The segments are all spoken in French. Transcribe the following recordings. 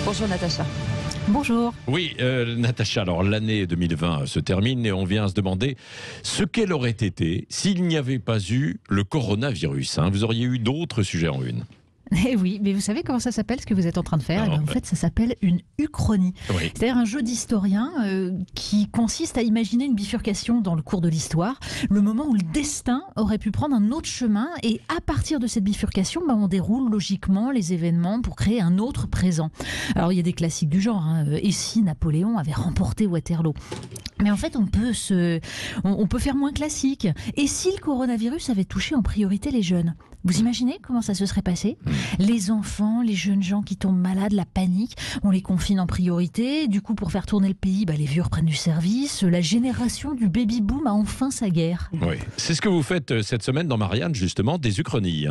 Bonjour Natacha. Bonjour. Oui, Natacha, alors l'année 2020 se termine et on vient se demander ce qu'elle aurait été s'il n'y avait pas eu le coronavirus. Vous auriez eu d'autres sujets en une. Eh oui, mais vous savez comment ça s'appelle, ce que vous êtes en train de faire? En fait, ça s'appelle une uchronie. Oui. C'est-à-dire un jeu d'historien qui consiste à imaginer une bifurcation dans le cours de l'histoire, le moment où le destin aurait pu prendre un autre chemin, et à partir de cette bifurcation, on déroule logiquement les événements pour créer un autre présent. Alors il y a des classiques du genre, et si Napoléon avait remporté Waterloo? Mais en fait, on peut faire moins classique. Et si le coronavirus avait touché en priorité les jeunes? Vous imaginez comment ça se serait passé? Les enfants, les jeunes gens qui tombent malades, la panique, on les confine en priorité. Du coup, pour faire tourner le pays, les vieux reprennent du service. La génération du baby-boom a enfin sa guerre. Oui, c'est ce que vous faites cette semaine dans Marianne, justement, des uchronies.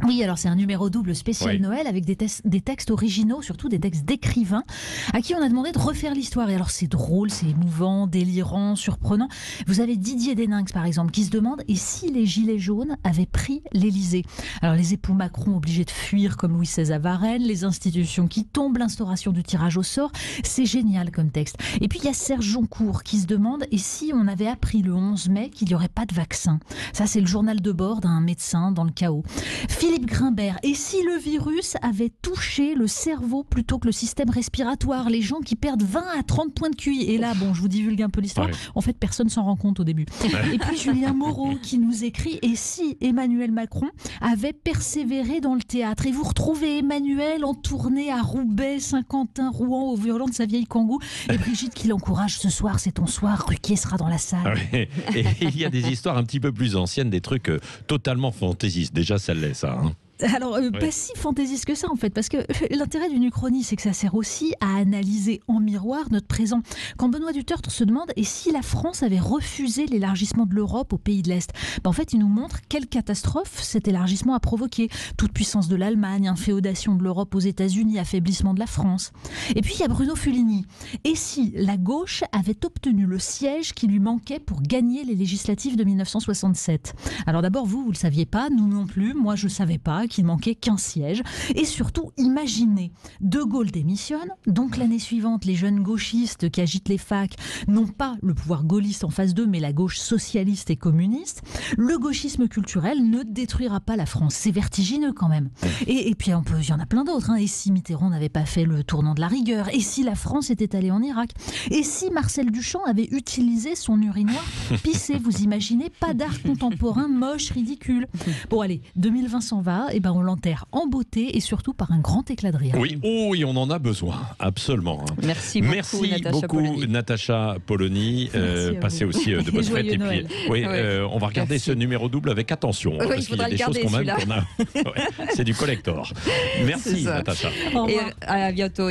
Oui, alors c'est un numéro double spécial Noël avec des textes originaux, surtout des textes d'écrivains, à qui on a demandé de refaire l'histoire. Et alors c'est drôle, c'est émouvant, délirant, surprenant. Vous avez Didier Deninx, par exemple, qui se demande « Et si les gilets jaunes avaient pris l'Élysée ?» Alors les époux Macron obligés de fuir comme Louis XVI à Varennes, les institutions qui tombent, l'instauration du tirage au sort, c'est génial comme texte. Et puis il y a Serge Joncourt qui se demande « Et si on avait appris le 11 mai qu'il n'y aurait pas de vaccin ?» Ça c'est le journal de bord d'un médecin dans le chaos. Philippe Grimbert, et si le virus avait touché le cerveau plutôt que le système respiratoire, les gens qui perdent 20 à 30 points de QI? Et là, je vous divulgue un peu l'histoire, en fait personne s'en rend compte au début. Et puis Julien Moreau qui nous écrit « Et si Emmanuel Macron avait persévéré dans le théâtre ?» Et vous retrouvez Emmanuel en tournée à Roubaix, Saint-Quentin, Rouen, au violon de sa vieille Kangoo, et Brigitte qui l'encourage « Ce soir c'est ton soir, Ruquier sera dans la salle. » Et il y a des histoires un petit peu plus anciennes, des trucs totalement fantaisistes. Déjà, ça l'est, ça. Alors, pas si fantaisiste que ça, en fait, parce que l'intérêt d'une uchronie, c'est que ça sert aussi à analyser en miroir notre présent. Quand Benoît Dutertre se demande « Et si la France avait refusé l'élargissement de l'Europe aux pays de l'Est ?» En fait, il nous montre quelle catastrophe cet élargissement a provoqué. Toute puissance de l'Allemagne, inféodation de l'Europe aux États-Unis, affaiblissement de la France. Et puis, il y a Bruno Fulini. « Et si la gauche avait obtenu le siège qui lui manquait pour gagner les législatives de 1967 ?» Alors d'abord, vous le saviez pas, nous non plus, moi je savais pas qu'il manquait qu'un siège. Et surtout, imaginez, De Gaulle démissionne, donc l'année suivante, les jeunes gauchistes qui agitent les facs n'ont pas le pouvoir gaulliste en face d'eux, mais la gauche socialiste et communiste. Le gauchisme culturel ne détruira pas la France. C'est vertigineux quand même. Et puis il y en a plein d'autres. Et si Mitterrand n'avait pas fait le tournant de la rigueur? Et si la France était allée en Irak? Et si Marcel Duchamp avait utilisé son urinoir pour pisser? Vous imaginez, pas d'art contemporain moche, ridicule. Bon allez, 2020 s'en va, et on l'enterre en beauté et surtout par un grand éclat de rire. Oui, on en a besoin, absolument. Merci beaucoup, Natacha Polony. Passez aussi de bonnes fêtes. Et puis, on va regarder ce numéro double avec attention. Oui, parce qu'il y a des choses quand même qu'on a. C'est du collector. Merci, Natacha. Et à bientôt.